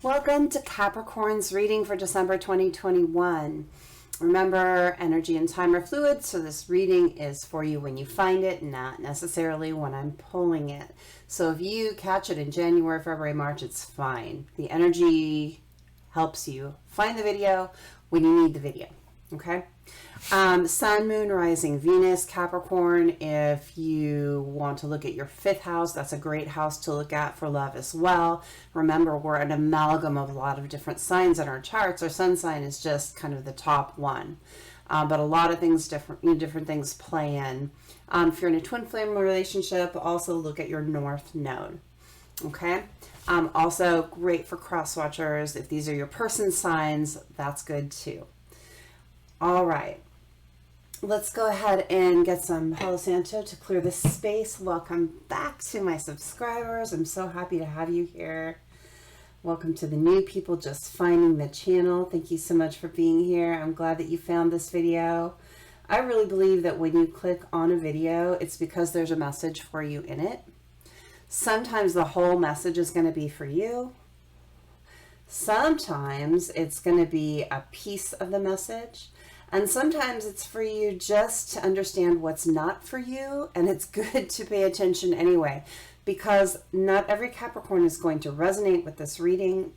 Welcome to Capricorn's reading for December 2021. Remember, energy and time are fluid, so this reading is for you when you find it, not necessarily when I'm pulling it. So if you catch it in January, February, March, it's fine. The energy helps you find the video when you need the video, okay? Sun, Moon, Rising, Venus, Capricorn. If you want to look at your 5th house, that's a great house to look at for love as well. Remember, we're an amalgam of a lot of different signs in our charts. Our sun sign is just kind of the top one, but a lot of things, different things play in. If you're in a twin flame relationship, also look at your North Node. Okay. Also great for cross watchers. If these are your person signs, that's good too. All right. Let's go ahead and get some Palo Santo to clear the space. Welcome back to my subscribers. I'm so happy to have you here. Welcome to the new people just finding the channel. Thank you so much for being here. I'm glad that you found this video. I really believe that when you click on a video, it's because there's a message for you in it. Sometimes the whole message is going to be for you. Sometimes it's going to be a piece of the message. And sometimes it's for you just to understand what's not for you, and it's good to pay attention anyway, because not every Capricorn is going to resonate with this reading,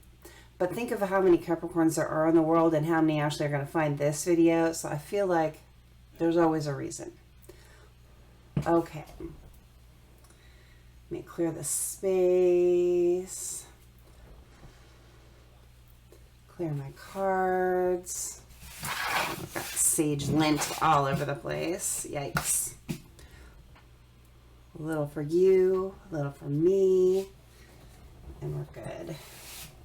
but think of how many Capricorns there are in the world and how many actually are going to find this video, so I feel like there's always a reason. Okay. Let me clear the space. Clear my cards. I've got sage lint all over the place. Yikes. A little for you, a little for me, and we're good.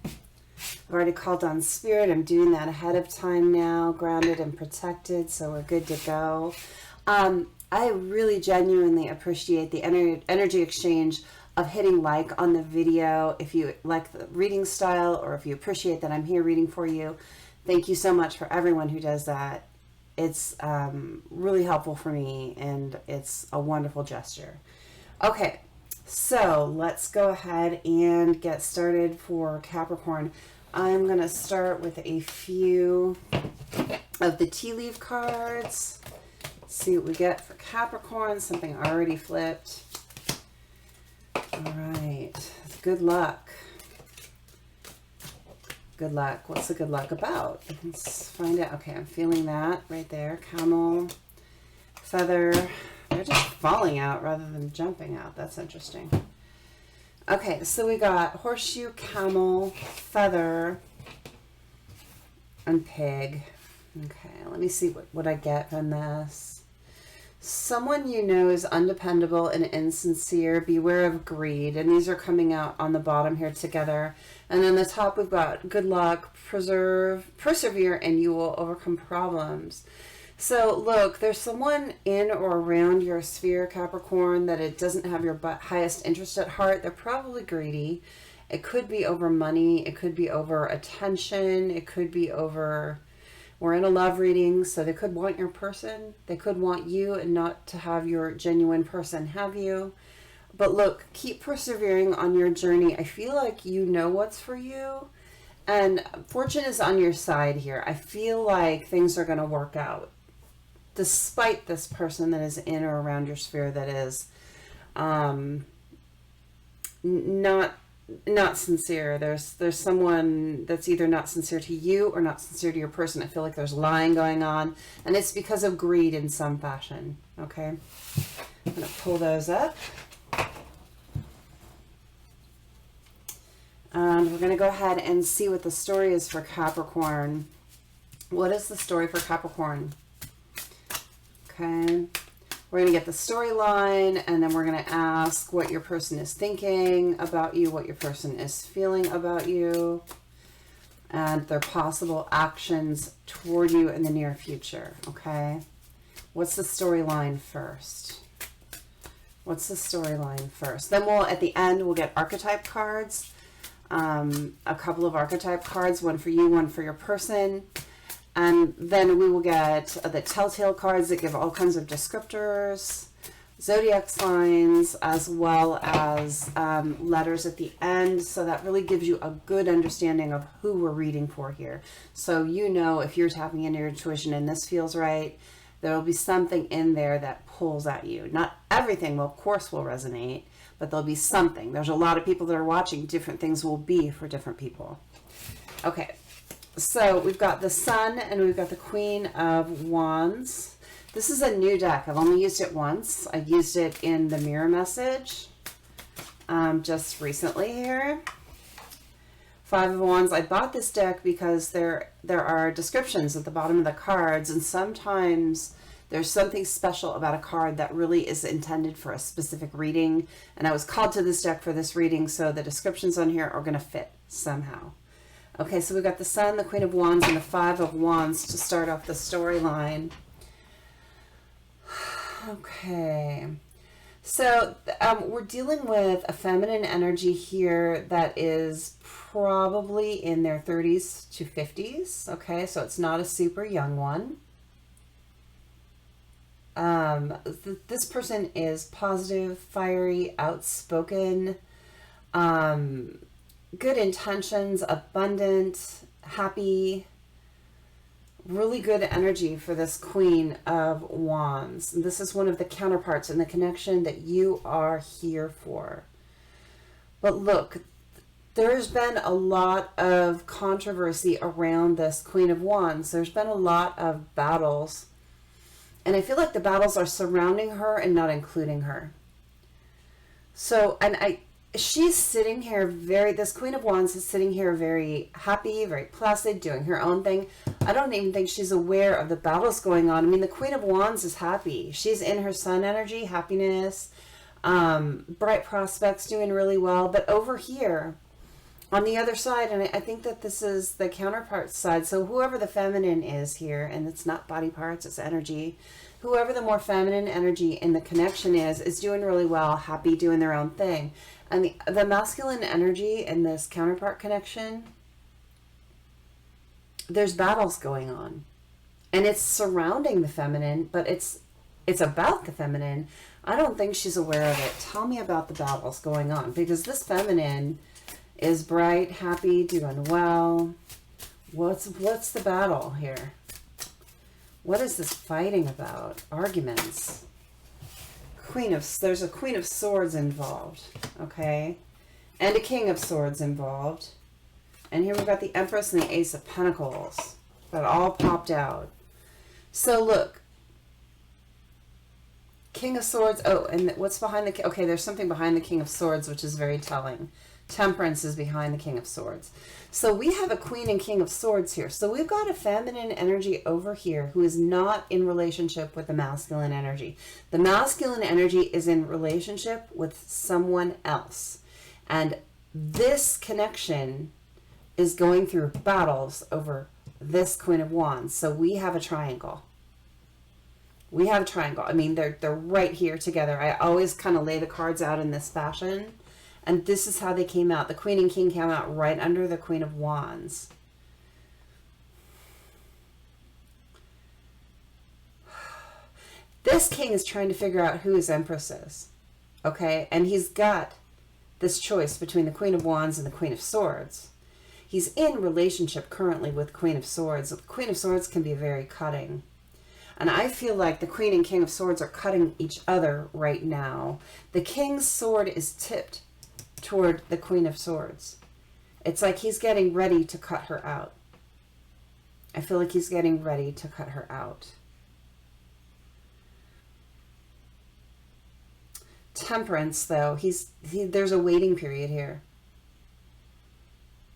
I've already called on spirit. I'm doing that ahead of time now, grounded and protected, so we're good to go. I really genuinely appreciate the energy exchange of hitting like on the video if you like the reading style, or if you appreciate that I'm here reading for you. Thank you so much for everyone who does that. It's really helpful for me, and it's a wonderful gesture. Okay, so let's go ahead and get started for Capricorn. I'm going to start with a few of the tea leaf cards. Let's see what we get for Capricorn. Something already flipped. All right, good luck. Good luck. What's the good luck about? Let's find out. Okay, I'm feeling that right there. Camel, feather. They're just falling out rather than jumping out. That's interesting. Okay, so we got horseshoe, camel, feather, and pig. Okay, let me see what I get from this. Someone you know is undependable and insincere. Beware of greed. And these are coming out on the bottom here together. And then the top we've got good luck, persevere, and you will overcome problems. So look, there's someone in or around your sphere, Capricorn, that it doesn't have your highest interest at heart. They're probably greedy. It could be over money. It could be over attention. It could be over... We're in a love reading, so they could want your person. They could want you and not to have your genuine person have you. But look, keep persevering on your journey. I feel like you know what's for you, and fortune is on your side here. I feel like things are going to work out, despite this person that is in or around your sphere that is not sincere. There's someone that's either not sincere to you or not sincere to your person. I feel like there's lying going on, and it's because of greed in some fashion. Okay, I'm going to pull those up. And we're going to go ahead and see what the story is for Capricorn. What is the story for Capricorn? Okay. We're going to get the storyline, and then we're going to ask what your person is thinking about you, what your person is feeling about you, and their possible actions toward you in the near future, okay? What's the storyline first? What's the storyline first? Then at the end, we'll get archetype cards, a couple of archetype cards, one for you, one for your person. And then we will get the telltale cards that give all kinds of descriptors. zodiac signs, as well as letters at the end. So that really gives you a good understanding of who we're reading for here. So you know if you're tapping into your intuition and this feels right, there will be something in there that pulls at you. Not everything will, of course, will resonate, but there'll be something. There's a lot of people that are watching. Different things will be for different people. Okay, so we've got the Sun and we've got the Queen of Wands. This is a new deck. I've only used it once. I used it in the mirror message just recently here. Five of Wands. I bought this deck because there are descriptions at the bottom of the cards, and sometimes there's something special about a card that really is intended for a specific reading, and I was called to this deck for this reading, so the descriptions on here are going to fit somehow. Okay, so we've got the Sun, the Queen of Wands, and the Five of Wands to start off the storyline. Okay, so we're dealing with a feminine energy here that is probably in their 30s to 50s. Okay, so it's not a super young one. This person is positive, fiery, outspoken, good intentions, abundant, happy. Really good energy for this Queen of Wands. This is one of the counterparts in the connection that you are here for. But look, there's been a lot of controversy around this Queen of Wands. There's been a lot of battles. And I feel like the battles are surrounding her and not including her. So, she's sitting here this Queen of Wands is sitting here very happy, very placid, doing her own thing. I don't even think she's aware of the battles going on. I mean, the Queen of Wands is happy. She's in her Sun energy, happiness, bright prospects, doing really well. But over here, on the other side, and I think that this is the counterpart side, so whoever the feminine is here, and it's not body parts, it's energy, whoever the more feminine energy in the connection is doing really well, happy, doing their own thing. And the masculine energy in this counterpart connection, there's battles going on. And it's surrounding the feminine, but it's about the feminine. I don't think she's aware of it. Tell me about the battles going on, because this feminine is bright, happy, doing well. What's the battle here? What is this fighting about? Arguments. There's a Queen of Swords involved, okay? And a King of Swords involved. And here we've got the Empress and the Ace of Pentacles that all popped out. So look, King of Swords, oh, and what's behind the, okay, there's something behind the King of Swords, which is very telling. Temperance is behind the King of Swords. So we have a Queen and King of Swords here. So we've got a feminine energy over here who is not in relationship with the masculine energy. The masculine energy is in relationship with someone else. And this connection is going through battles over this Queen of Wands. So we have a triangle. We have a triangle. I mean, they're right here together. I always kind of lay the cards out in this fashion. And this is how they came out. The Queen and King came out right under the Queen of Wands. This King is trying to figure out who his Empress is. Okay? And he's got this choice between the Queen of Wands and the Queen of Swords. He's in relationship currently with Queen of Swords. The Queen of Swords can be very cutting. And I feel like the Queen and King of Swords are cutting each other right now. The King's sword is tipped toward the Queen of Swords. It's like he's getting ready to cut her out. I feel like he's getting ready to cut her out. Temperance, though, there's a waiting period here.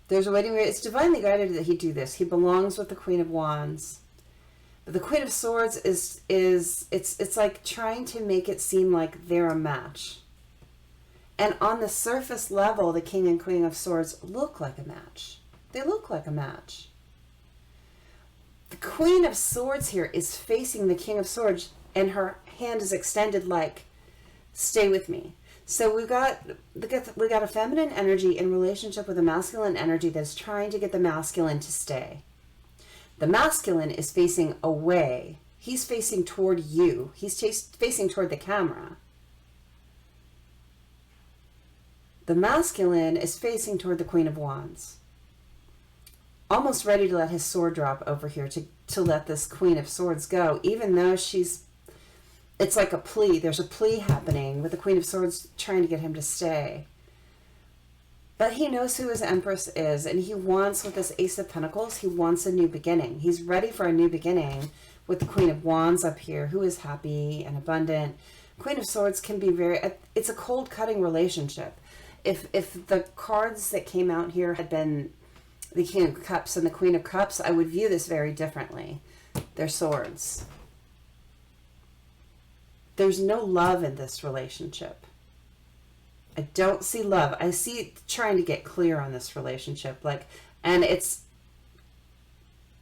There's a waiting period. It's divinely guided that he do this. He belongs with the Queen of Wands. But the Queen of Swords it's like trying to make it seem like they're a match. And on the surface level, the King and Queen of Swords look like a match. They look like a match. The Queen of Swords here is facing the King of Swords, and her hand is extended like, stay with me. So we got a feminine energy in relationship with a masculine energy that's trying to get the masculine to stay. The masculine is facing away. He's facing toward you. He's facing toward the camera. The masculine is facing toward the Queen of Wands, almost ready to let his sword drop over here to let this Queen of Swords go, even though it's like a plea. There's a plea happening with the Queen of Swords trying to get him to stay. But he knows who his Empress is, and he wants, with this Ace of Pentacles, he wants a new beginning. He's ready for a new beginning with the Queen of Wands up here, who is happy and abundant. Queen of Swords can be it's a cold cutting relationship. If the cards that came out here had been the King of Cups and the Queen of Cups, I would view this very differently. They're swords. There's no love in this relationship. I don't see love. I see trying to get clear on this relationship. And it's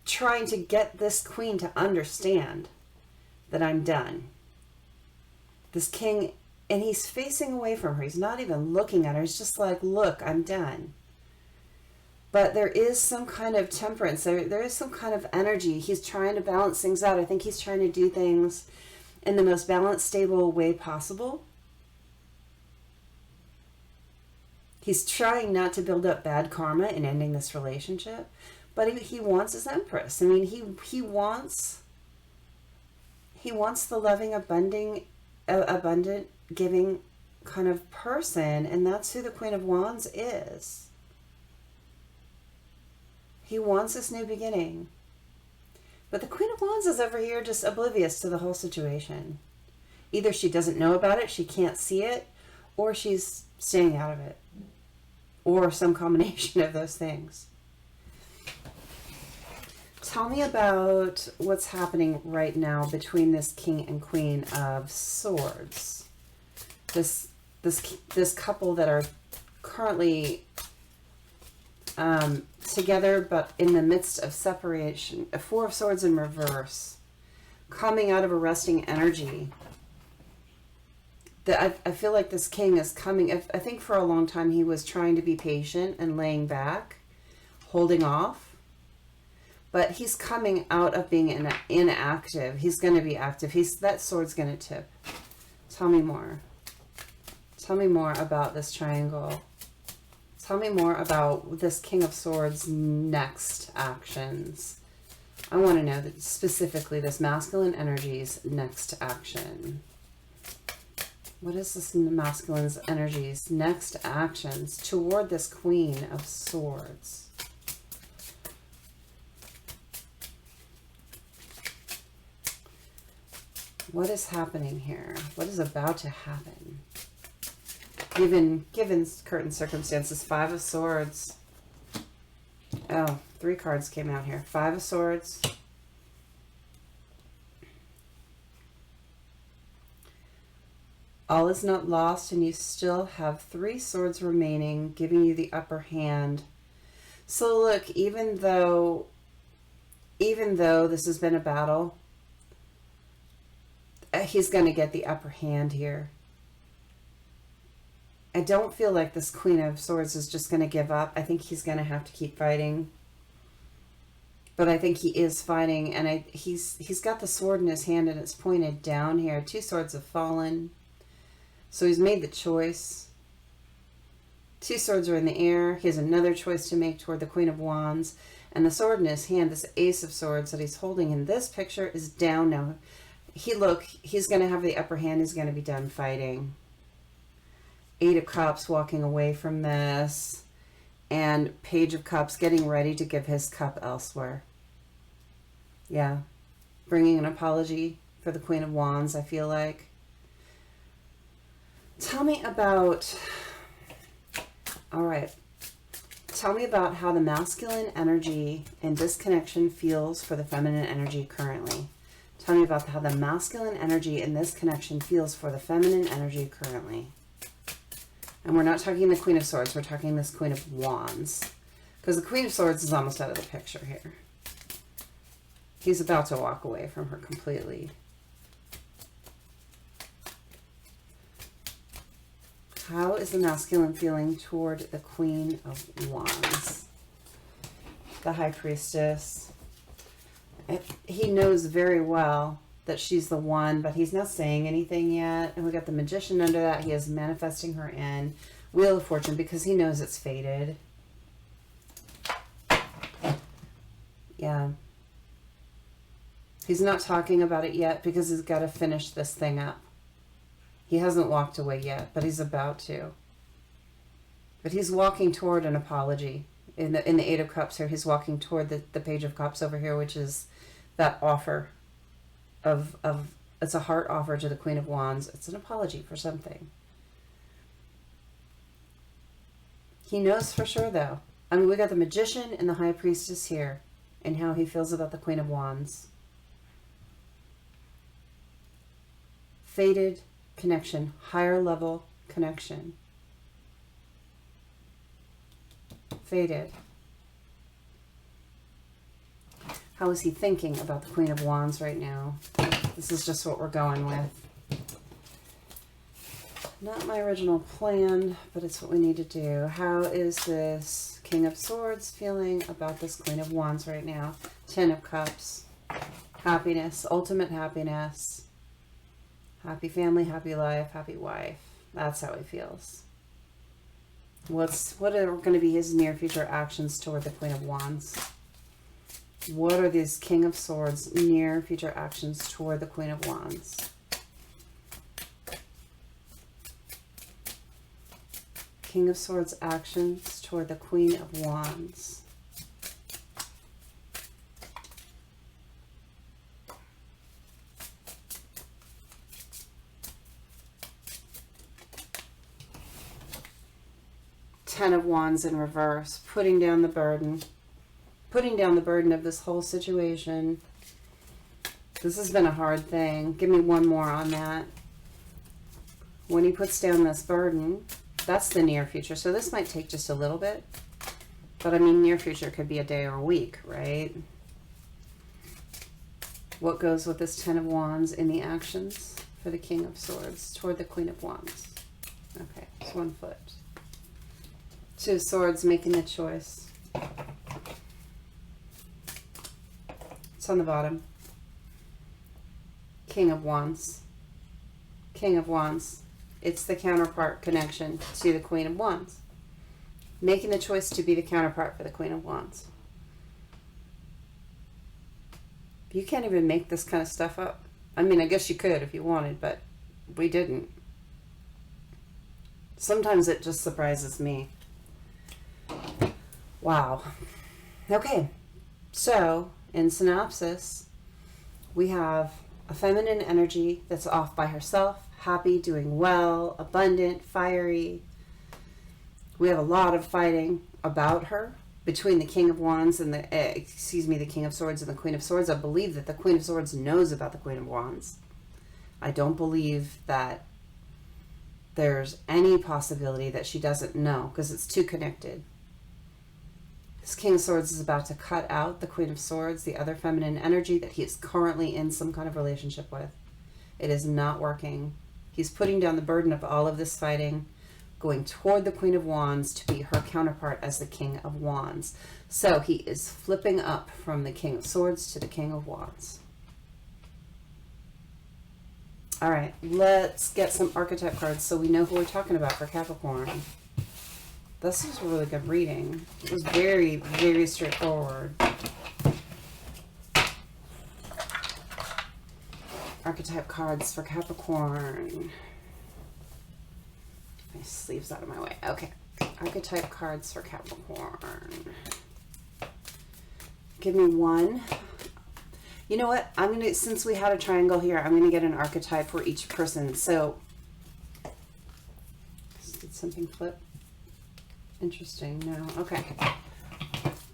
trying to get this queen to understand that I'm done. This king, and he's facing away from her. He's not even looking at her. He's just like, look, I'm done. But there is some kind of temperance. There is some kind of energy. He's trying to balance things out. I think he's trying to do things in the most balanced, stable way possible. He's trying not to build up bad karma in ending this relationship. But he wants his Empress. I mean, he wants the loving, abundant, giving kind of person. And that's who the Queen of Wands is. He wants this new beginning. But the Queen of Wands is over here just oblivious to the whole situation. Either she doesn't know about it, she can't see it, or she's staying out of it. Or some combination of those things. Tell me about what's happening right now between this King and Queen of Swords. This couple that are currently together, but in the midst of separation. A Four of Swords in reverse, coming out of a resting energy. I feel like this king is coming. I think for a long time he was trying to be patient and laying back, holding off. But he's coming out of being inactive. He's going to be active. That sword's going to tip. Tell me more. Tell me more about this triangle. Tell me more about this King of Swords' next actions. I want to know that specifically this masculine energy's next action. What is this masculine energy's next actions toward this Queen of Swords? What is happening here? What is about to happen? Given current circumstances, Five of Swords. Oh, 3 cards came out here. 5 of Swords. All is not lost, and you still have 3 swords remaining, giving you the upper hand. So look, even though this has been a battle, he's going to get the upper hand here. I don't feel like this Queen of Swords is just going to give up. I think he's going to have to keep fighting. But I think he is fighting, and he's got the sword in his hand, and it's pointed down here. 2 swords have fallen. So he's made the choice. 2 swords are in the air. He has another choice to make toward the Queen of Wands. And the sword in his hand, this Ace of Swords that he's holding in this picture, is down now. He's going to have the upper hand. He's going to be done fighting. 8 of Cups walking away from this. And Page of Cups getting ready to give his cup elsewhere. Yeah. Bringing an apology for the Queen of Wands, I feel like. Tell me about... Alright. Tell me about how the masculine energy in this connection feels for the feminine energy currently. Tell me about how the masculine energy in this connection feels for the feminine energy currently. And we're not talking the Queen of Swords. We're talking this Queen of Wands. Because the Queen of Swords is almost out of the picture here. He's about to walk away from her completely. How is the masculine feeling toward the Queen of Wands? The High Priestess. He knows very well that she's the one, but he's not saying anything yet. And we got the Magician under that. He is manifesting her in. Wheel of Fortune, because he knows it's fated. Yeah. He's not talking about it yet because he's got to finish this thing up. He hasn't walked away yet, but he's about to. But he's walking toward an apology. In the Eight of Cups here, he's walking toward the Page of Cups over here, which is that offer of it's a heart offer to the Queen of Wands. It's an apology for something. He knows for sure, though. I mean, we got the Magician and the High Priestess here, and how he feels about the Queen of Wands. Fated connection, higher level connection. Fated. How is he thinking about the Queen of Wands right now? This is just what we're going with. Not my original plan, but it's what we need to do. How is this King of Swords feeling about this Queen of Wands right now? Ten of Cups. Happiness, ultimate happiness. Happy family, happy life, happy wife. That's how he feels. What are going to be his near future actions toward the Queen of Wands? What are these King of Swords near future actions toward the Queen of Wands? King of Swords actions toward the Queen of Wands. Ten of Wands in reverse, putting down the burden. Putting down the burden of this whole situation. This has been a hard thing. Give me one more on that. When he puts down this burden, that's the near future. So this might take just a little bit. But I mean, near future could be a day or a week, right? What goes with this Ten of Wands in the actions for the King of Swords toward the Queen of Wands? Okay, it's one foot. Two of Swords, making a choice. It's on the bottom. King of Wands. King of Wands. It's the counterpart connection to the Queen of Wands. Making the choice to be the counterpart for the Queen of Wands. You can't even make this kind of stuff up. I mean, I guess you could if you wanted, but we didn't. Sometimes it just surprises me. Wow. Okay. So, in synopsis, we have a feminine energy that's off by herself, happy, doing well, abundant, fiery. We have a lot of fighting about her between the King of Wands and the King of Swords and the Queen of Swords. I believe that the Queen of Swords knows about the Queen of Wands. I don't believe that there's any possibility that she doesn't know, because it's too connected. This King of Swords is about to cut out the Queen of Swords, the other feminine energy that he is currently in some kind of relationship with. It is not working. He's putting down the burden of all of this fighting, going toward the Queen of Wands to be her counterpart as the King of Wands. So he is flipping up from the King of Swords to the King of Wands. All right, let's get some archetype cards so we know who we're talking about for Capricorn. This was a really good reading. It was very, very straightforward. Archetype cards for Capricorn. My sleeves out of my way. Okay. Archetype cards for Capricorn. Give me one. You know what? I'm going to, since we had a triangle here, I'm going to get an archetype for each person. So, did something flip? Interesting. No. Okay.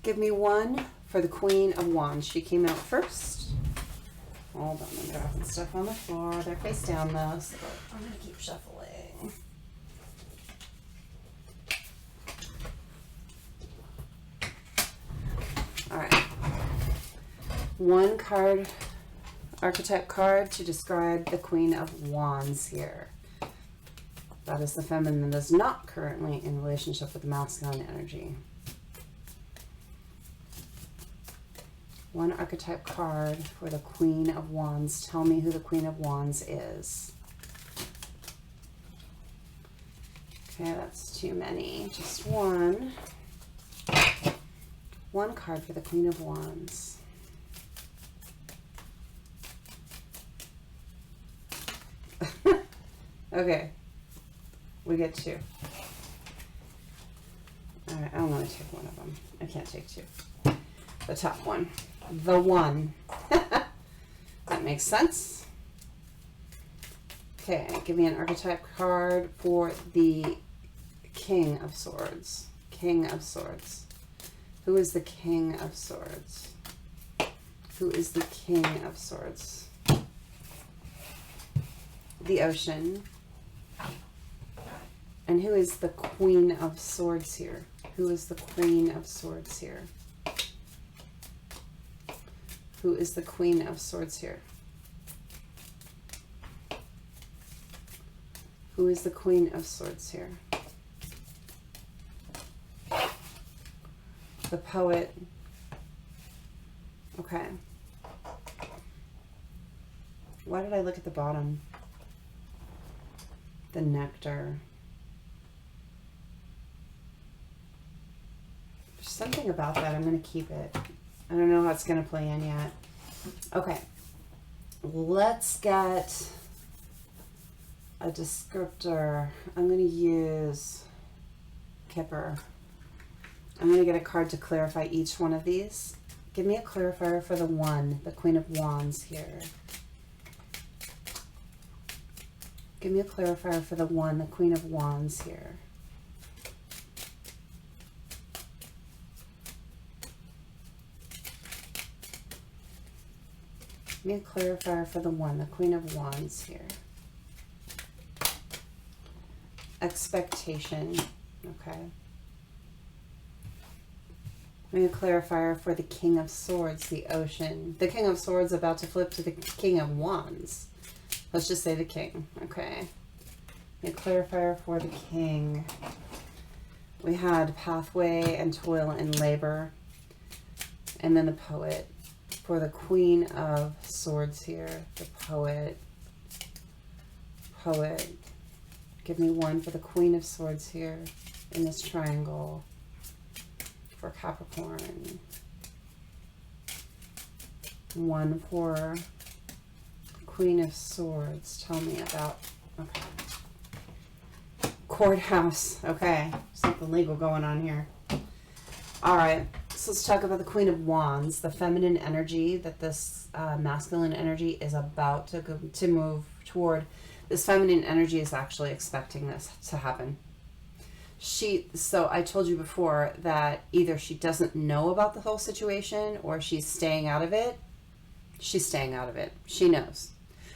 Give me one for the Queen of Wands. She came out first. Hold on. I'm dropping stuff on the floor. They're face down though, so I'm going to keep shuffling. All right. One card, archetype card to describe the Queen of Wands here. That is the feminine that is not currently in relationship with the masculine energy. One archetype card for the Queen of Wands. Tell me who the Queen of Wands is. Okay, that's too many. Just one. One card for the Queen of Wands. Okay. We get two. Alright, I only take one of them. I can't take two. The top one. The one. That makes sense. Okay, give me an archetype card for the King of Swords. King of Swords. Who is the King of Swords? Who is the King of Swords? The Ocean. And who is the Queen of Swords here? Who is the Queen of Swords here? Who is the Queen of Swords here? Who is the Queen of Swords here? The Poet. Okay. Why did I look at the bottom? The Nectar. There's something about that. I'm going to keep it. I don't know how it's going to play in yet. Okay. Let's get a descriptor. I'm going to use Kipper. I'm going to get a card to clarify each one of these. Give me a clarifier for the one, the Queen of Wands here. Give me a clarifier for the one, the Queen of Wands here. Give me a clarifier for the one, the Queen of Wands here. Expectation. Okay. Give me a clarifier for the King of Swords, the Ocean. The King of Swords about to flip to the King of Wands. Let's just say the King. Okay. A clarifier for the King. We had pathway and toil and labor. And then the Poet. For the Queen of Swords here. The Poet. Poet. Give me one for the Queen of Swords here in this triangle. For Capricorn. One for Queen of Swords. Tell me about, okay. Courthouse. Okay. Something legal going on here. All right. So let's talk about the Queen of Wands, the feminine energy that this masculine energy is about to move toward. This feminine energy is actually expecting this to happen. So I told you before that either she doesn't know about the whole situation or she's staying out of it. She's staying out of it. She knows.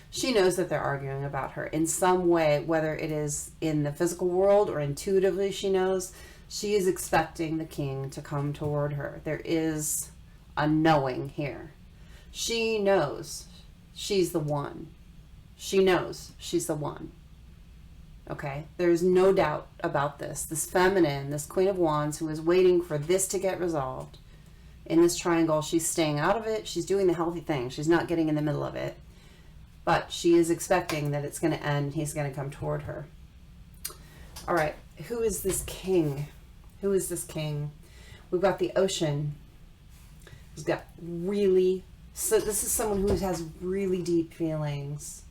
She knows that they're arguing about her in some way, whether it is in the physical world or intuitively she knows. She is expecting the king to come toward her. There is a knowing here. She knows she's the one. She knows she's the one. Okay, there's no doubt about this. This feminine, this Queen of Wands who is waiting for this to get resolved in this triangle, she's staying out of it. She's doing the healthy thing. She's not getting in the middle of it. But she is expecting that it's going to end. He's going to come toward her. All right, who is this king? Who is this king? We've got the Ocean. He's got really... So this is someone who has really deep feelings.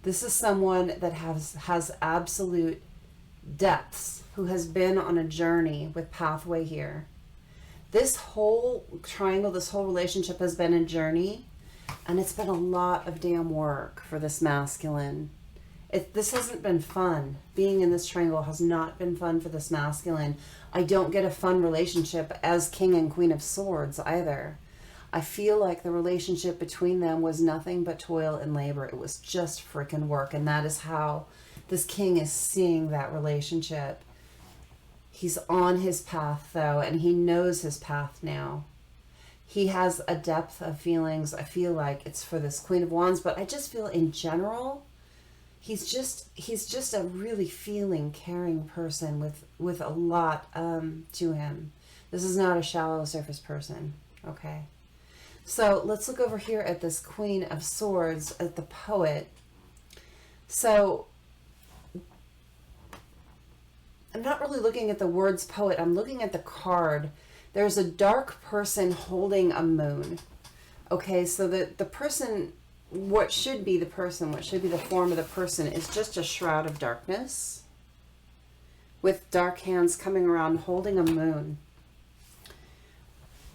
This is someone that has absolute depths, who has been on a journey with pathway here. This whole triangle, this whole relationship has been a journey, and it's been a lot of damn work for this masculine. This hasn't been fun. Being in this triangle has not been fun for this masculine. I don't get a fun relationship as King and Queen of Swords either. I feel like the relationship between them was nothing but toil and labor. It was just freaking work. And that is how this king is seeing that relationship. He's on his path though, and he knows his path now. He has a depth of feelings. I feel like it's for this Queen of Wands, but I just feel in general, he's just a really feeling, caring person with a lot to him. This is not a shallow surface person. Okay. So let's look over here at this Queen of Swords, at the Poet. So I'm not really looking at the words poet. I'm looking at the card. There's a dark person holding a moon. Okay, so the person, what should be the person, what should be the form of the person is just a shroud of darkness with dark hands coming around holding a moon.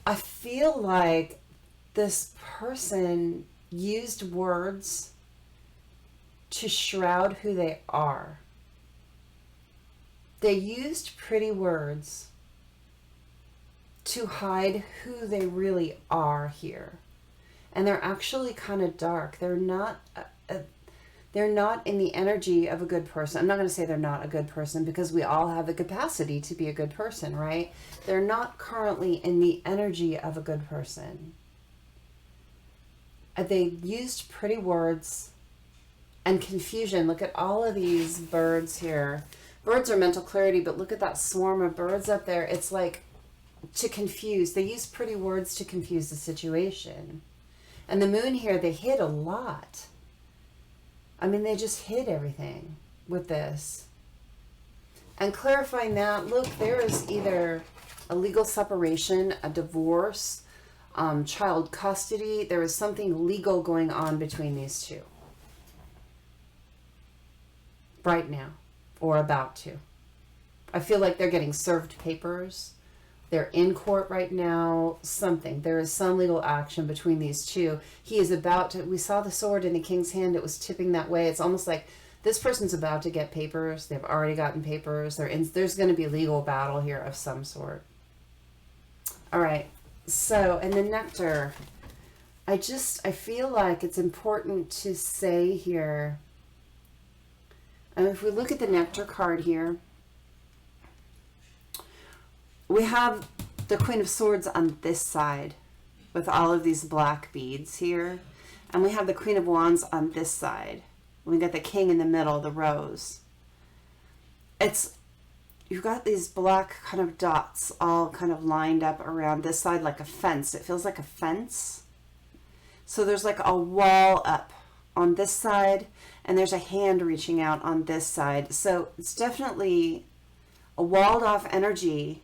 I feel like this person used words to shroud who they are. They used pretty words to hide who they really are here. And they're actually kind of dark. They're not in the energy of a good person. I'm not going to say they're not a good person because we all have the capacity to be a good person, right? They're not currently in the energy of a good person. They used pretty words and confusion. Look at all of these birds here. Birds are mental clarity, but look at that swarm of birds up there. It's like to confuse. They use pretty words to confuse the situation. And the moon here, they hid a lot. I mean, they just hid everything with this. And clarifying that, look, there is either a legal separation, a divorce, child custody. There is something legal going on between these two. Right now, or about to. I feel like they're getting served papers. They're in court right now, something. There is some legal action between these two. He is about to, we saw the sword in the king's hand. It was tipping that way. It's almost like this person's about to get papers. They've already gotten papers. There's going to be a legal battle here of some sort. All right. So, and the nectar. I feel like it's important to say here. And if we look at the nectar card here, we have the Queen of Swords on this side with all of these black beads here. And we have the Queen of Wands on this side. We got the King in the middle, the rose. You've got these black kind of dots all kind of lined up around this side like a fence. It feels like a fence. So there's like a wall up on this side and there's a hand reaching out on this side. So it's definitely a walled off energy.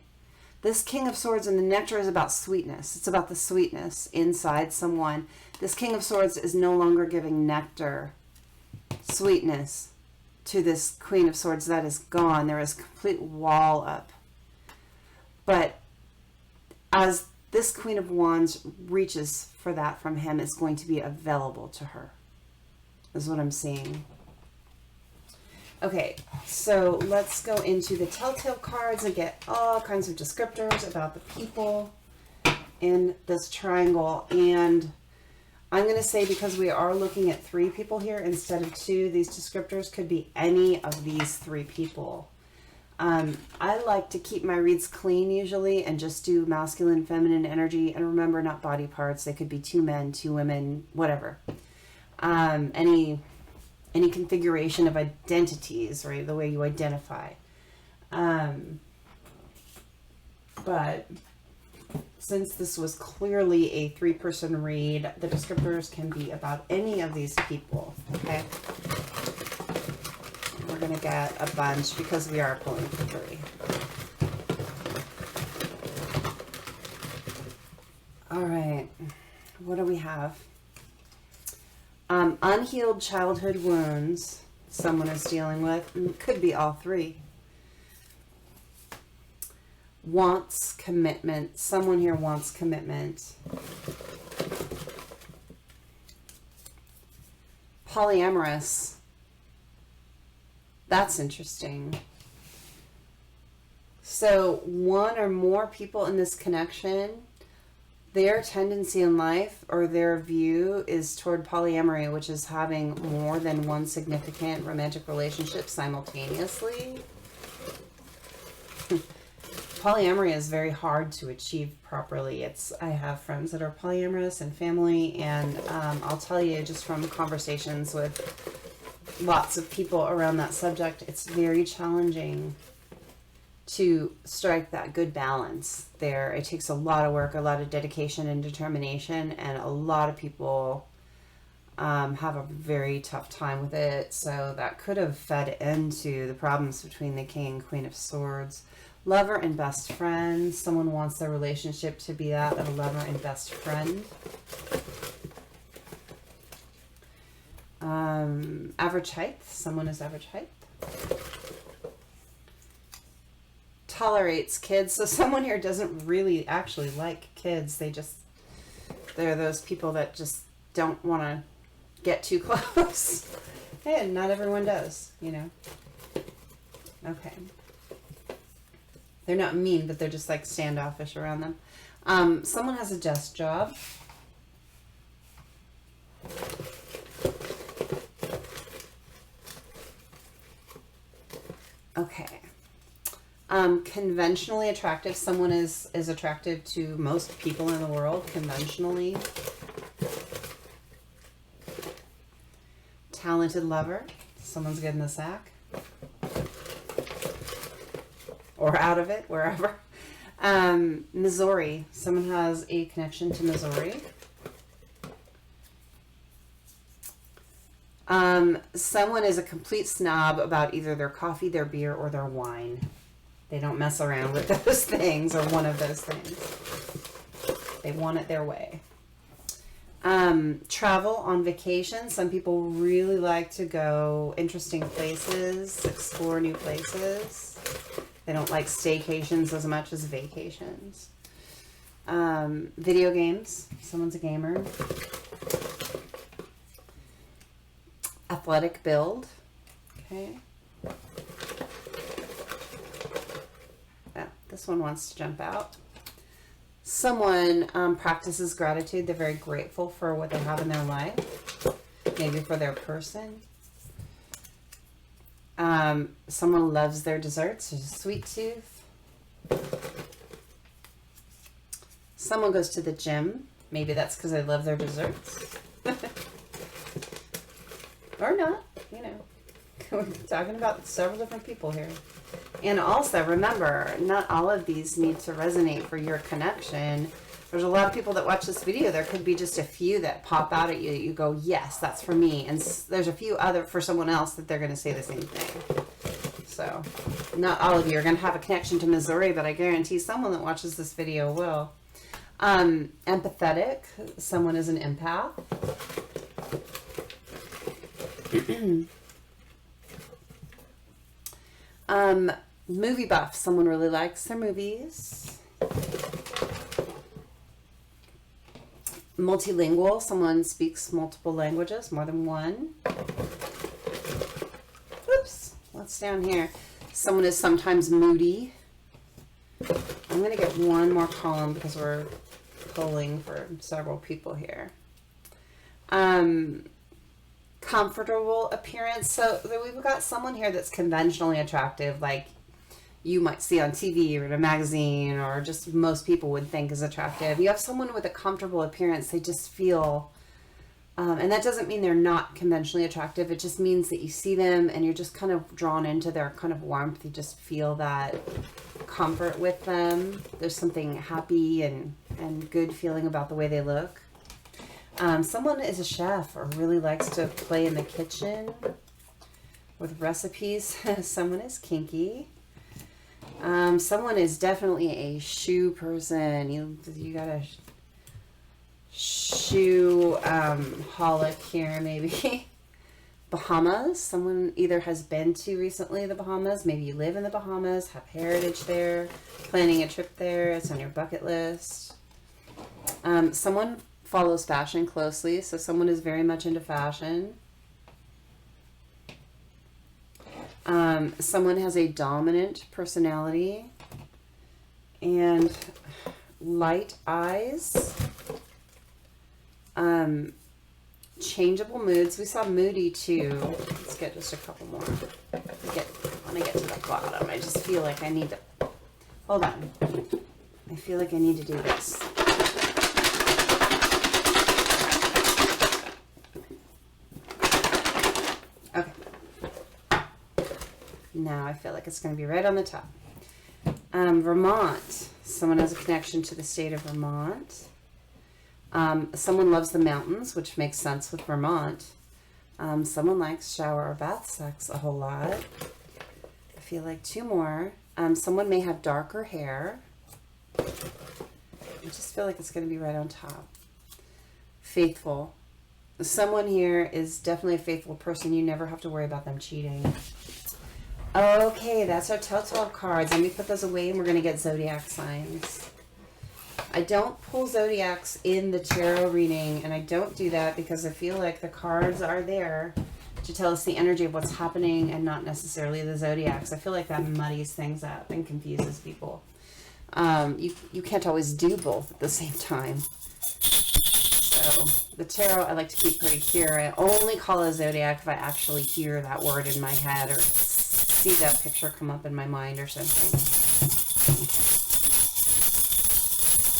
This King of Swords and the nectar is about sweetness. It's about the sweetness inside someone. This King of Swords is no longer giving nectar, sweetness to this Queen of Swords. That is gone. There is a complete wall up. But as this Queen of Wands reaches for that from him, it's going to be available to her, is what I'm seeing. Okay, so let's go into the telltale cards and get all kinds of descriptors about the people in this triangle. And I'm going to say, because we are looking at 3 people here instead of 2, these descriptors could be any of these 3 people. I like to keep my reads clean usually and just do masculine, feminine energy. And remember, not body parts. They could be 2 men, 2 women, whatever. Any configuration of identities, right? The way you identify. But since this was clearly a 3-person read, the descriptors can be about any of these people, okay? We're going to get a bunch because we are pulling for 3. All right. What do we have? Unhealed childhood wounds someone is dealing with. Could be all 3. Wants commitment. Someone here wants commitment. Polyamorous. That's interesting. So 1 or more people in this connection, their tendency in life or their view is toward polyamory, which is having more than 1 significant romantic relationship simultaneously. Polyamory is very hard to achieve properly. I have friends that are polyamorous and family, and I'll tell you just from conversations with lots of people around that subject, it's very challenging to strike that good balance there. It takes a lot of work, a lot of dedication and determination, and a lot of people have a very tough time with it. So that could have fed into the problems between the King and Queen of Swords. Lover and best friend. Someone wants their relationship to be that of a lover and best friend. Average height. Someone is average height. Tolerates kids. So someone here doesn't really actually like kids. They're those people that just don't want to get too close. And not everyone does, you know. Okay. They're not mean, but they're just like standoffish around them. Someone has a desk job. Okay. Conventionally attractive. Someone is attractive to most people in the world, conventionally. Talented lover. Someone's good in the sack. Or out of it, wherever. Missouri. Someone has a connection to Missouri. Someone is a complete snob about either their coffee, their beer, or their wine. They don't mess around with those things, or one of those things. They want it their way. Travel on vacation. Some people really like to go interesting places, explore new places. They don't like staycations as much as vacations. Video games. Someone's a gamer. Athletic build. Okay. Yeah, this one wants to jump out. Someone practices gratitude. They're very grateful for what they have in their life. Maybe for their person. Someone loves their desserts. There's a sweet tooth. Someone goes to the gym. Maybe that's because they love their desserts. Or not, you know. We're talking about several different people here. And also, remember, not all of these need to resonate for your connection. There's a lot of people that watch this video. There could be just a few that pop out at you that you go, yes, that's for me. And there's a few other for someone else that they're going to say the same thing. So, not all of you are going to have a connection to Missouri, but I guarantee someone that watches this video will. Empathetic. Someone is an empath. Movie buff. Someone really likes their movies. Multilingual. Someone speaks multiple languages, more than one. Oops. What's down here? Someone is sometimes moody. I'm going to get one more column because we're pulling for several people here. Comfortable appearance. So we've got someone here that's conventionally attractive, like you might see on TV or in a magazine, or just most people would think is attractive. You have someone with a comfortable appearance. They just feel, and that doesn't mean they're not conventionally attractive. It just means that you see them and you're just kind of drawn into their kind of warmth. You just feel that comfort with them. There's something happy and good feeling about the way they look. Someone is a chef or really likes to play in the kitchen with recipes. Someone is kinky. Someone is definitely a shoe person. You got a shoe holic here, maybe. Bahamas. Someone either has been to recently the Bahamas. Maybe you live in the Bahamas, have heritage there, planning a trip there. It's on your bucket list. Someone follows fashion closely, so someone is very much into fashion. Someone has a dominant personality and light eyes. Changeable moods. We saw moody too. Let's get just a couple more. I want to get to the bottom. I just feel like I need to, hold on. I feel like I need to do this. Okay. Now I feel like it's going to be right on the top. Vermont. Someone has a connection to the state of Vermont. Someone loves the mountains, which makes sense with Vermont. Someone likes shower or bath sex a whole lot. I feel like 2 more. Someone may have darker hair. I just feel like it's going to be right on top. Faithful. Someone here is definitely a faithful person. You never have to worry about them cheating. Okay, that's our Telltale cards. Let me put those away and we're going to get zodiac signs. I don't pull zodiacs in the tarot reading, and I don't do that because I feel like the cards are there to tell us the energy of what's happening and not necessarily the zodiacs. I feel like that muddies things up and confuses people. You can't always do both at the same time. So the tarot I like to keep pretty clear. I only call a zodiac if I actually hear that word in my head or see that picture come up in my mind or something.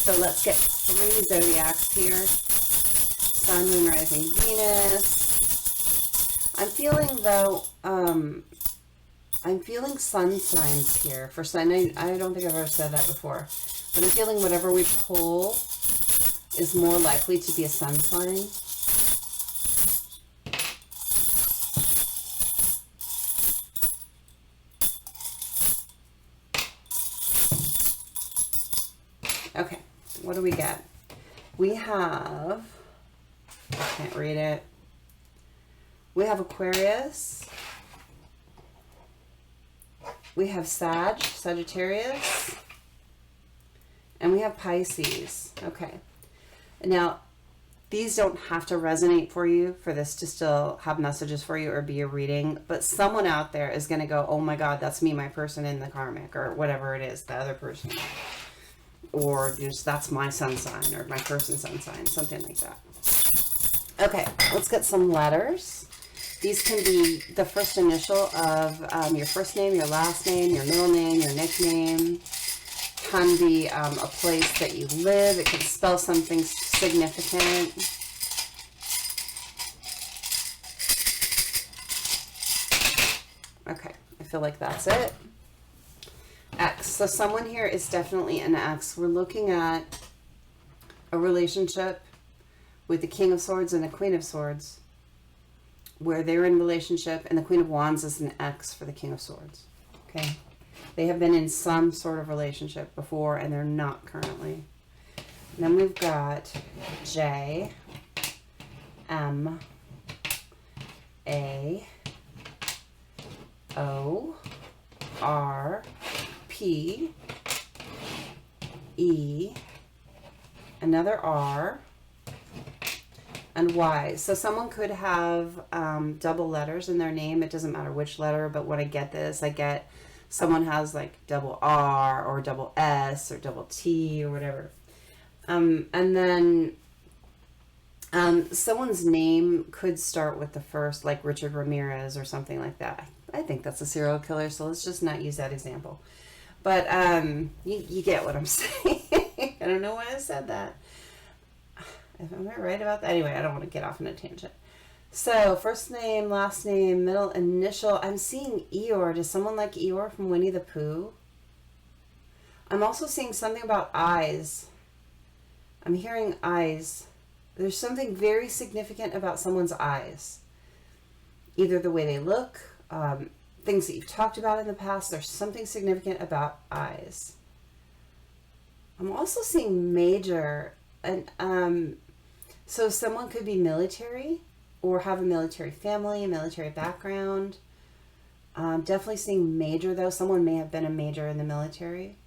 So let's get 3 zodiacs here. Sun, Moon, Rising, Venus. I'm feeling though, I'm feeling sun signs here. For sun, I don't think I've ever said that before. But I'm feeling whatever we pull is more likely to be a sun sign. Okay, what do we get? We have, I can't read it. We have Aquarius. We have Sagittarius. And we have Pisces. Okay. Now, these don't have to resonate for you for this to still have messages for you or be a reading, but someone out there is going to go, oh my God, that's me, my person in the karmic, or whatever it is, the other person. Or just that's my sun sign or my person's sun sign, something like that. Okay, let's get some letters. These can be the first initial of your first name, your last name, your middle name, your nickname. Can be a place that you live. It can spell something significant. Okay, I feel like that's it. X. So someone here is definitely an X. We're looking at a relationship with the King of Swords and the Queen of Swords, where they're in relationship, and the Queen of Wands is an X for the King of Swords. Okay. They have been in some sort of relationship before, and they're not currently. And then we've got J, M, A, O, R, P, E, another R, and Y. So someone could have double letters in their name. It doesn't matter which letter, but when I get this, I get someone has like double R or double S or double T or whatever. And then someone's name could start with the first, like Richard Ramirez or something like that. I think that's a serial killer, so let's just not use that example. But you get what I'm saying. I don't know why I said that. Am I right about that? Anyway, I don't want to get off on a tangent. So, first name, last name, middle initial. I'm seeing Eeyore. Does someone like Eeyore from Winnie the Pooh? I'm also seeing something about eyes. I'm hearing eyes. There's something very significant about someone's eyes. Either the way they look, things that you've talked about in the past. There's something significant about eyes. I'm also seeing major. And so someone could be military or have a military family, a military background. Definitely seeing major, though. Someone may have been a major in the military.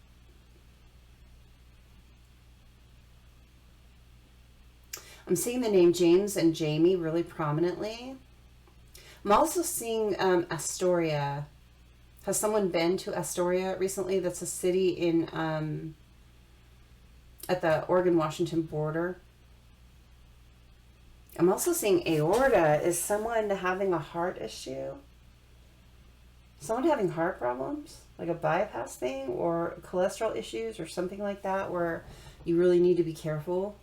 I'm seeing the name James and Jamie really prominently. I'm also seeing Astoria. Has someone been to Astoria recently? That's a city in at the Oregon-Washington border. I'm also seeing aorta. Is someone having a heart issue? Someone having heart problems? Like a bypass thing or cholesterol issues or something like that where you really need to be careful?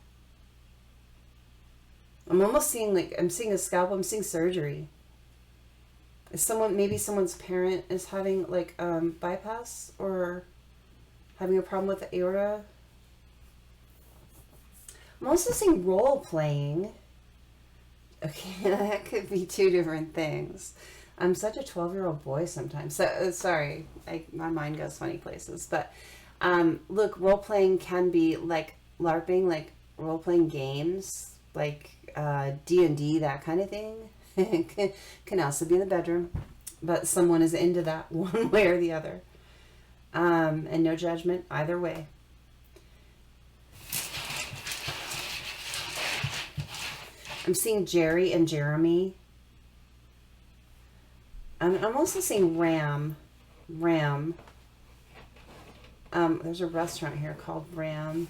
I'm almost seeing I'm seeing a scalpel. I'm seeing surgery. Is someone, maybe someone's parent is having like bypass or having a problem with the aorta? I'm also seeing role-playing. Okay, that could be two different things. I'm such a 12-year-old boy sometimes. So, sorry, my mind goes funny places. But, look, role-playing can be like LARPing, like role-playing games, like D&D, that kind of thing. Can also be in the bedroom. But someone is into that one way or the other. And no judgment either way. I'm seeing Jerry and Jeremy. I'm also seeing Ram. There's a restaurant here called Ram.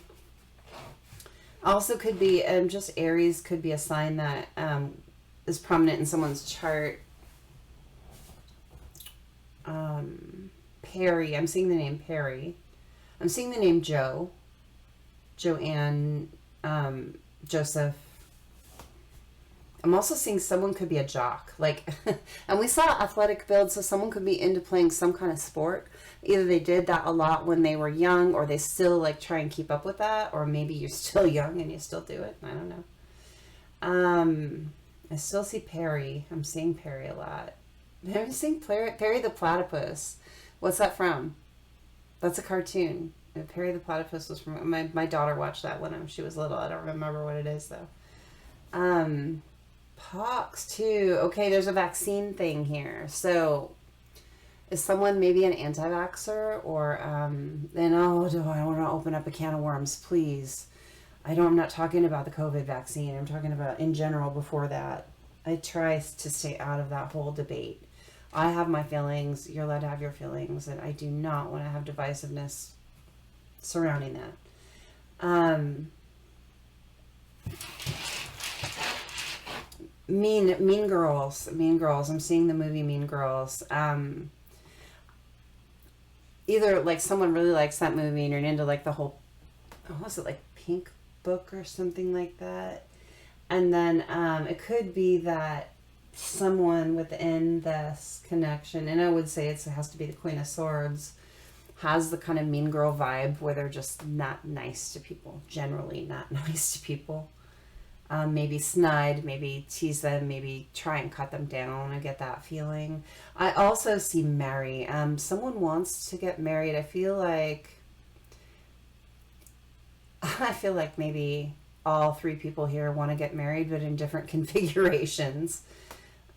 Also could be, just Aries could be a sign that is prominent in someone's chart. Perry. I'm seeing the name Perry. I'm seeing the name Joe. Joanne. Joseph. I'm also seeing someone could be a jock, like, and we saw athletic build, so someone could be into playing some kind of sport. Either they did that a lot when they were young, or they still like try and keep up with that, or maybe you're still young and you still do it. I don't know. I still see Perry. I'm seeing Perry a lot. I'm seeing Perry the Platypus. What's that from? That's a cartoon. Perry the Platypus was from, my daughter watched that when she was little. I don't remember what it is though. Pox too. Okay, there's a vaccine thing here. So is someone maybe an anti-vaxxer, or then I want to open up a can of worms, please. I'm not talking about the COVID vaccine. I'm talking about in general before that. I try to stay out of that whole debate. I have my feelings. You're allowed to have your feelings, and I do not want to have divisiveness surrounding that. Mean Girls. I'm seeing the movie Mean Girls. Either like someone really likes that movie and you're into like the whole, what was it, like Pink Book or something like that. And then it could be that someone within this connection, and I would say it has to be the Queen of Swords, has the kind of mean girl vibe where they're just not nice to people, generally not nice to people. Maybe snide, maybe tease them, maybe try and cut them down. I get that feeling. I also see marry. Someone wants to get married. I feel like maybe all three people here want to get married, but in different configurations.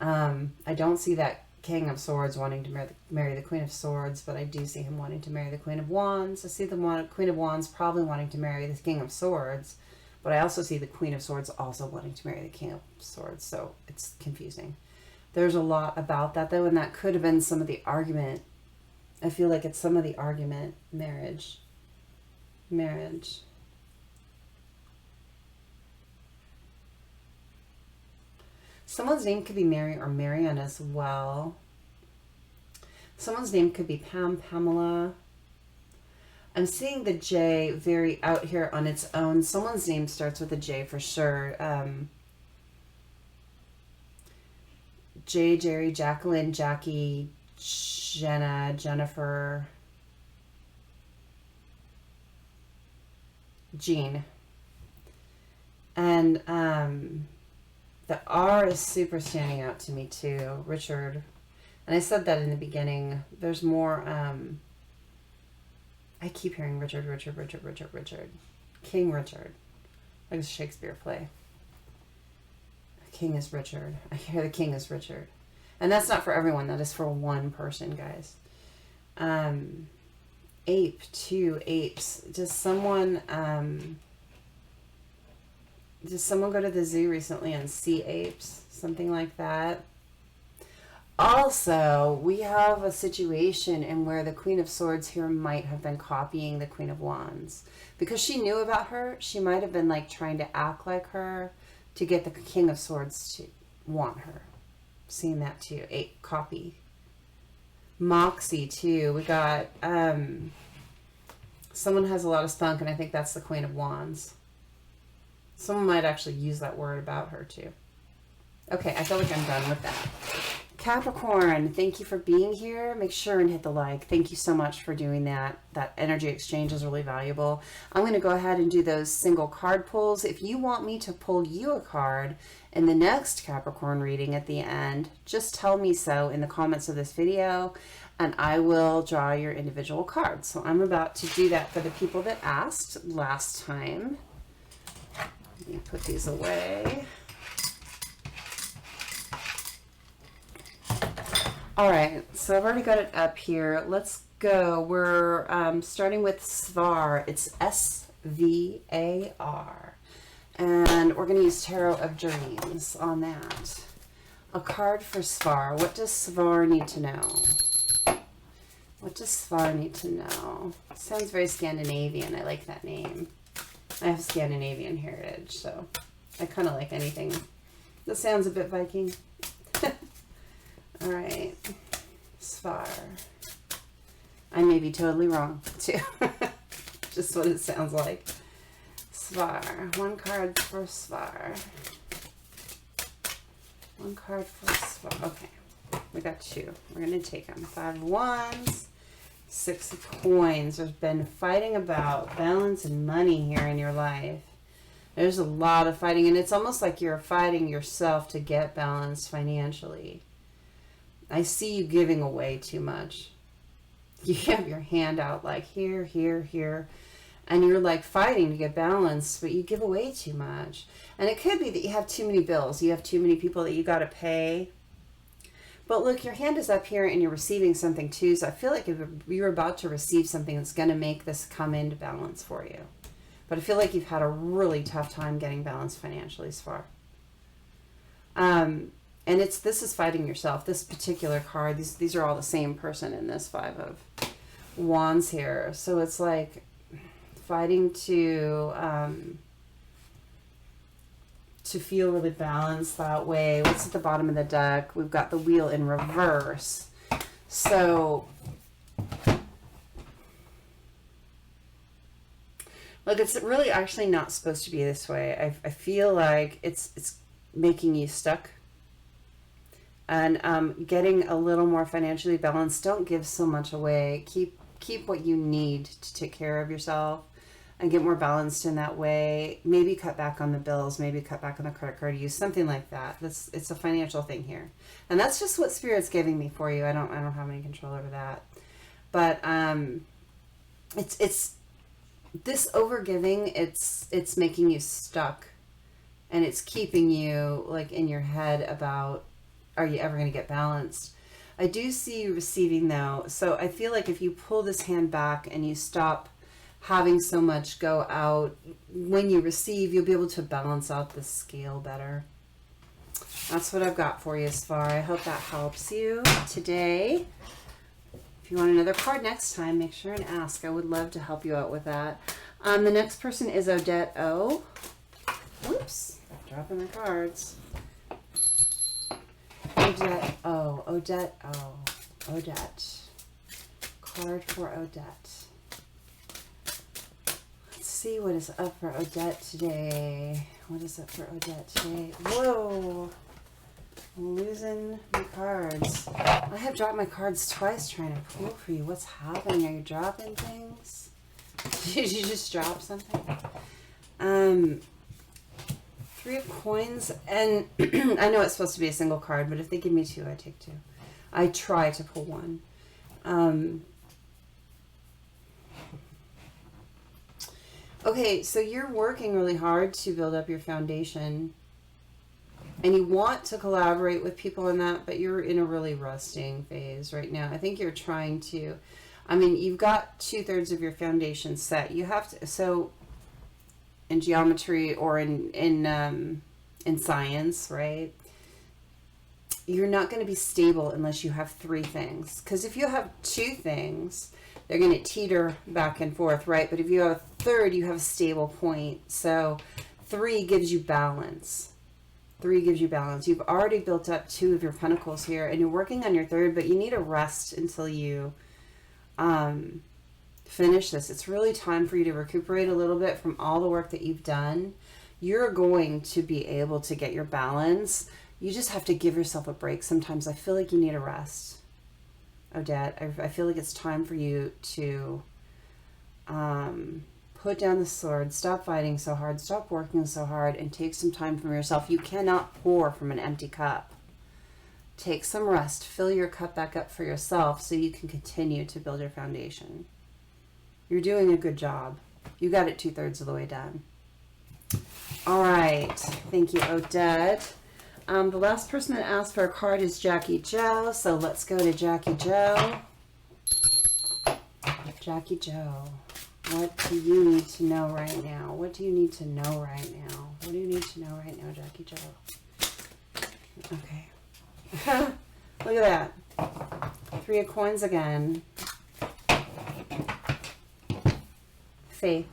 I don't see that King of Swords wanting to marry the Queen of Swords, but I do see him wanting to marry the Queen of Wands. I see the Queen of Wands probably wanting to marry the King of Swords. But I also see the Queen of Swords also wanting to marry the King of Swords, so it's confusing. There's a lot about that, though, and that could have been some of the argument. I feel like it's some of the argument. Marriage. Someone's name could be Mary or Marion as well. Someone's name could be Pamela. I'm seeing the J very out here on its own. Someone's name starts with a J for sure. J, Jerry, Jacqueline, Jackie, Jenna, Jennifer, Jean. And the R is super standing out to me too. Richard. And I said that in the beginning. There's more... I keep hearing Richard. King Richard. Like a Shakespeare play. King is Richard. I hear the king is Richard. And that's not for everyone. That is for one person, guys. Ape, two apes. Does someone go to the zoo recently and see apes? Something like that. Also, we have a situation in where the Queen of Swords here might have been copying the Queen of Wands. Because she knew about her, she might have been like trying to act like her to get the King of Swords to want her. Seeing that too. Copy. Moxie too. We got, someone has a lot of spunk, and I think that's the Queen of Wands. Someone might actually use that word about her too. Okay, I feel like I'm done with that. Capricorn, thank you for being here. Make sure and hit the like. Thank you so much for doing that. That energy exchange is really valuable. I'm going to go ahead and do those single card pulls. If you want me to pull you a card in the next Capricorn reading at the end, just tell me so in the comments of this video, and I will draw your individual cards. So I'm about to do that for the people that asked last time. Let me put these away. All right, so I've already got it up here. Let's go. We're starting with Svar. It's S-V-A-R. And we're going to use Tarot of Dreams on that. A card for Svar. What does Svar need to know? What does Svar need to know? It sounds very Scandinavian. I like that name. I have Scandinavian heritage, so I kind of like anything that sounds a bit Viking. All right, Svar. I may be totally wrong, too. Just what it sounds like. Svar. One card for Svar. One card for Svar. Okay, we got two. We're going to take them. 5 of Wands, 6 of Coins. There's been fighting about balance and money here in your life. There's a lot of fighting, and it's almost like you're fighting yourself to get balance financially. I see you giving away too much. You have your hand out like here, here, here, and you're like fighting to get balance, but you give away too much. And it could be that you have too many bills. You have too many people that you got to pay. But look, your hand is up here and you're receiving something too. So I feel like if you're about to receive something that's going to make this come into balance for you. But I feel like you've had a really tough time getting balance financially so far. And this is fighting yourself. This particular card, these are all the same person in this 5 of Wands here. So it's like fighting to feel really balanced that way. What's at the bottom of the deck? We've got the Wheel in reverse. So look, it's really actually not supposed to be this way. I feel like it's making you stuck. And getting a little more financially balanced. Don't give so much away. Keep what you need to take care of yourself and get more balanced in that way. Maybe cut back on the bills. Maybe cut back on the credit card use. Something like that. It's a financial thing here, and that's just what Spirit's giving me for you. I don't have any control over that. But it's this overgiving. It's making you stuck, and it's keeping you like in your head about, are you ever going to get balanced? I do see you receiving though. So I feel like if you pull this hand back and you stop having so much go out, when you receive, you'll be able to balance out the scale better. That's what I've got for you, Svar. I hope that helps you today. If you want another card next time, make sure and ask. I would love to help you out with that. The next person is Odette O. Whoops, I'm dropping my cards. Odette O. Odette O. Odette. Card for Odette. Let's see what is up for Odette today. What is up for Odette today? Whoa! I'm losing my cards. I have dropped my cards twice trying to pull for you. What's happening? Are you dropping things? Did you just drop something? 3 of Coins, and I know it's supposed to be a single card, but if they give me 2, I take 2. I try to pull 1. Okay, so you're working really hard to build up your foundation, and you want to collaborate with people in that, but you're in a really rusting phase right now. I think you're trying to, I mean, you've got 2/3 of your foundation set. You have to, so in geometry or in science, right? You're not going to be stable unless you have 3 things. Because if you have 2 things, they're going to teeter back and forth, right? But if you have a third, you have a stable point. So 3 gives you balance. 3 gives you balance. You've already built up 2 of your pentacles here, and you're working on your 3rd, but you need a rest until you finish this. It's really time for you to recuperate a little bit from all the work that you've done. You're going to be able to get your balance. you just have to give yourself a break. Sometimes I feel like you need a rest, Odette. I feel like it's time for you to put down the sword, stop fighting so hard, stop working so hard, and take some time from yourself. You cannot pour from an empty cup. Take some rest, fill your cup back up for yourself so you can continue to build your foundation. You're doing a good job. You got it 2/3 of the way done. All right. Thank you, Odette. The last person that asked for a card is Jackie Joe. So let's go to Jackie Joe. Jackie Joe, what do you need to know right now? What do you need to know right now? What do you need to know right now, Jackie Joe? Okay. Look at that. 3 of Coins again. Faith.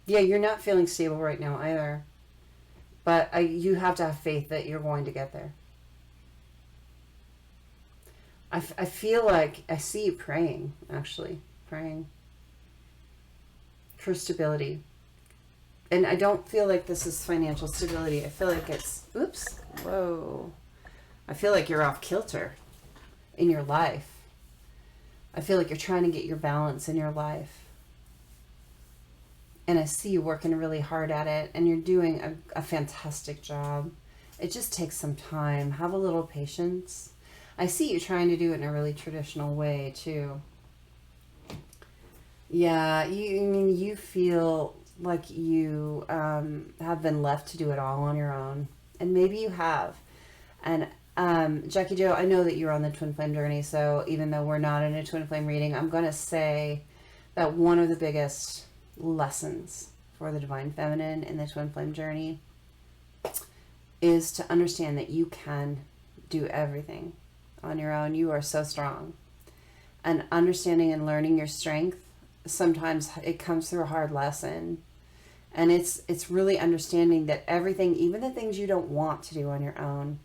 Yeah, you're not feeling stable right now either. But you have to have faith that you're going to get there. I feel like I see you praying, actually. Praying for stability. And I don't feel like this is financial stability. I feel like it's, oops, whoa. I feel like you're off kilter in your life. I feel like you're trying to get your balance in your life. And I see you working really hard at it, and you're doing a fantastic job. It just takes some time. Have a little patience. I see you trying to do it in a really traditional way, too. Yeah, you feel like you have been left to do it all on your own. And maybe you have. And Jackie Joe, I know that you're on the twin flame journey, so even though we're not in a twin flame reading, I'm going to say that one of the biggest lessons for the divine feminine in the twin flame journey is to understand that you can do everything on your own. You are so strong. And understanding and learning your strength, sometimes it comes through a hard lesson. And it's really understanding that everything, even the things you don't want to do on your own,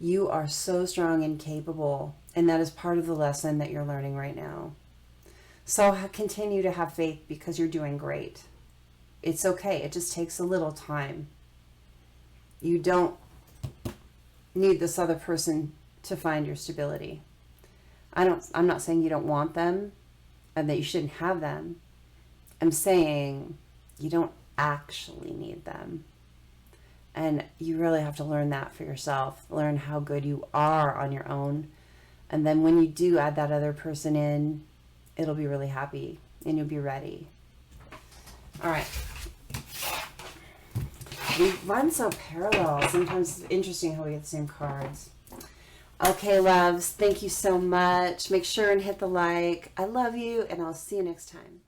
you are so strong and capable. And that is part of the lesson that you're learning right now. So continue to have faith because you're doing great. It's okay. It just takes a little time. You don't need this other person to find your stability. I'm not saying you don't want them and that you shouldn't have them. I'm saying you don't actually need them. And you really have to learn that for yourself. Learn how good you are on your own. And then when you do add that other person in, it'll be really happy and you'll be ready. All right. We run so parallel. Sometimes it's interesting how we get the same cards. Okay, loves. Thank you so much. Make sure and hit the like. I love you, and I'll see you next time.